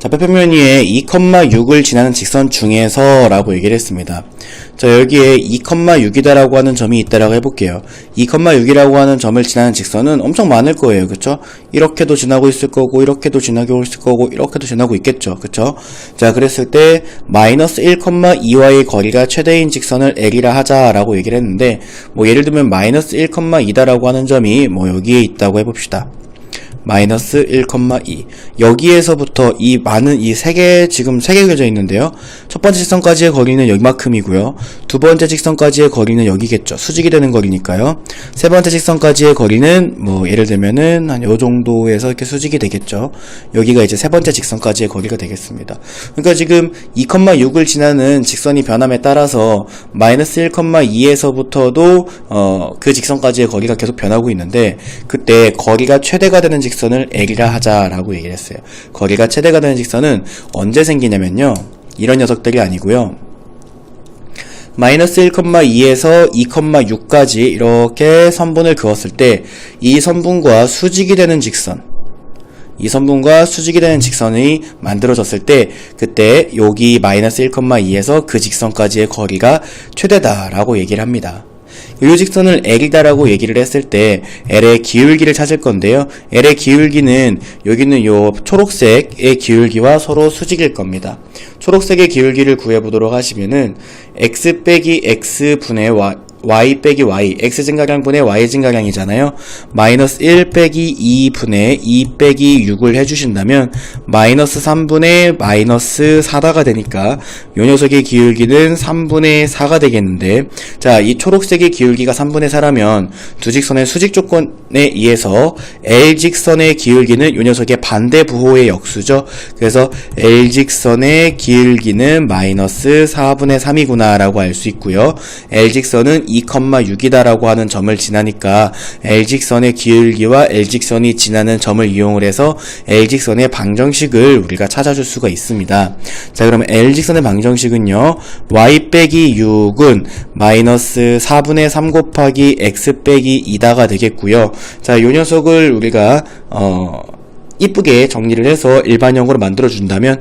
좌표평면 위에 2,6을 지나는 직선 중에서 라고 얘기를 했습니다. 자, 여기에 2,6이다 라고 하는 점이 있다라고 해볼게요. 2,6이라고 하는 점을 지나는 직선은 엄청 많을 거예요. 그쵸? 이렇게도 지나고 있을 거고, 이렇게도 지나고 있을 거고, 이렇게도 지나고 있겠죠. 그쵸? 자, 그랬을 때 마이너스 1,2와의 거리가 최대인 직선을 L이라 하자라고 얘기를 했는데, 뭐 예를 들면 마이너스 1,2다 라고 하는 점이 뭐 여기에 있다고 해봅시다. 마이너스 1,2 여기에서부터 이 많은 이 지금 세 개 그려져 있는데요. 첫 번째 직선까지의 거리는 여기만큼이고요. 두 번째 직선까지의 거리는 여기겠죠. 수직이 되는 거리니까요. 세 번째 직선까지의 거리는 뭐 예를 들면은 한 요 정도에서 이렇게 수직이 되겠죠. 여기가 이제 세 번째 직선까지의 거리가 되겠습니다. 그러니까 지금 2,6을 지나는 직선이 변함에 따라서 마이너스 1,2에서부터도 그 직선까지의 거리가 계속 변하고 있는데, 그때 거리가 최대가 되는 직선을 L이라 하자라고 얘기를 했어요. 거리가 최대가 되는 직선은 언제 생기냐면요, 이런 녀석들이 아니고요, 마이너스 1,2에서 2,6까지 이렇게 선분을 그었을 때 이 선분과 수직이 되는 직선, 이 선분과 수직이 되는 직선이 만들어졌을 때 그때 여기 마이너스 1,2에서 그 직선까지의 거리가 최대다라고 얘기를 합니다. 이 직선을 L이다라고 얘기를 했을 때 L의 기울기를 찾을 건데요. L의 기울기는 여기는 요 초록색의 기울기와 서로 수직일 겁니다. 초록색의 기울기를 구해보도록 하시면은 x 빼기 x 분의 y 빼기 y, x 증가량 분의 y 증가량이잖아요. 마이너스 1 빼기 2 분의 2 빼기 6을 해주신다면 마이너스 3분의 마이너스 4가 되니까 요 녀석의 기울기는 3분의 4가 되겠는데, 자, 이 초록색의 기울기가 3분의 4라면 두 직선의 수직 조건에 의해서 L직선의 기울기는 요 녀석의 반대 부호의 역수죠. 그래서 L직선의 기울기는 마이너스 4분의 3이구나 라고 알 수 있고요. L직선은 2,6이다 라고 하는 점을 지나니까 L직선의 기울기와 L직선이 지나는 점을 이용을 해서 L직선의 방정식을 우리가 찾아줄 수가 있습니다. 자, 그러면 L직선의 방정식은요, y 빼기 6은 마이너스 4분의 3 곱하기 x 빼기 2다가 되겠고요. 자, 요 녀석을 우리가 이쁘게 정리를 해서 일반형으로 만들어준다면,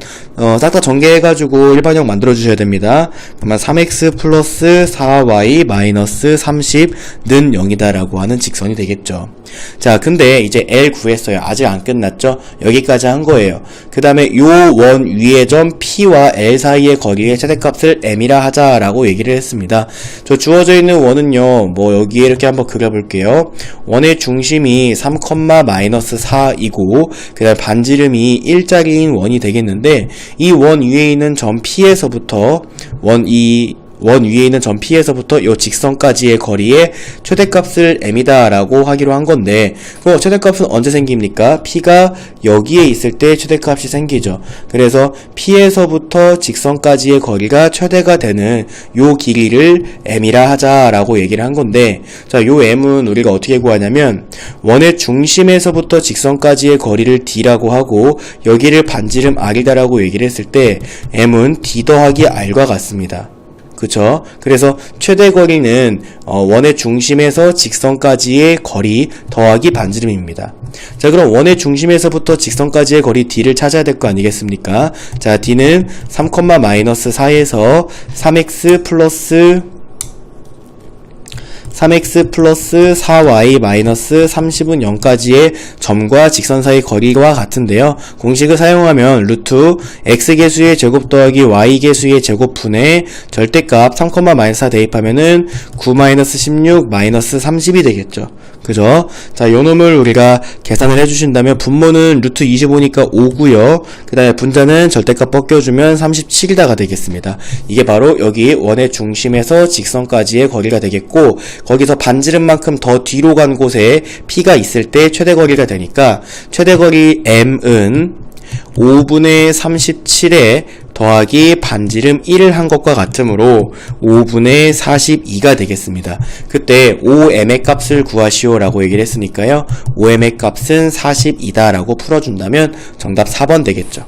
싹 다 전개해가지고 일반형 만들어주셔야 됩니다. 그러면 3x 플러스 4y 마이너스 30는 0이다라고 하는 직선이 되겠죠. 자, 근데 이제 L 구했어요. 아직 안 끝났죠? 여기까지 한 거예요. 그 다음에 요 원 위의 점 P와 L 사이의 거리의 최대값을 M이라 하자라고 얘기를 했습니다. 저 주어져 있는 원은요, 뭐 여기에 이렇게 한번 그려볼게요. 원의 중심이 3, 마이너스 4이고, 그 다음 반지름이 1짜리인 원이 되겠는데, 이 원 위에 있는 점 P에서부터 원 위에 있는 점 P에서부터 이 직선까지의 거리의 최대값을 M이다 라고 하기로 한 건데, 그 최대값은 언제 생깁니까? P가 여기에 있을 때 최대값이 생기죠. 그래서 P에서부터 직선까지의 거리가 최대가 되는 요 길이를 M이라 하자 라고 얘기를 한 건데, 자, 요 M은 우리가 어떻게 구하냐면, 원의 중심에서부터 직선까지의 거리를 D라고 하고 여기를 반지름 R이다 라고 얘기를 했을 때 M은 D 더하기 R과 같습니다. 그쵸? 그래서 최대 거리는 원의 중심에서 직선까지의 거리 더하기 반지름입니다. 자, 그럼 원의 중심에서부터 직선까지의 거리 D를 찾아야 될 거 아니겠습니까? 자, D는 3, 마이너스 4에서 3x 플러스 4y 마이너스 30은 0까지의 점과 직선 사이 거리와 같은데요. 공식을 사용하면 루트 x계수의 제곱 더하기 y계수의 제곱분의 절대값 3, 마이너스 4 대입하면은 9 마이너스 16 마이너스 30이 되겠죠. 그죠? 자, 요 놈을 우리가 계산을 해주신다면 분모는 루트 25니까 5고요. 그 다음에 분자는 절대값 벗겨주면 37이다가 되겠습니다. 이게 바로 여기 원의 중심에서 직선까지의 거리가 되겠고, 거기서 반지름만큼 더 뒤로 간 곳에 P가 있을 때 최대거리가 되니까 최대거리 M은 5분의 37에 더하기 반지름 1을 한 것과 같으므로 5분의 42가 되겠습니다. 그때 5m의 값을 구하시오 라고 얘기를 했으니까요, 5m의 값은 42다 라고 풀어준다면 정답 4번 되겠죠.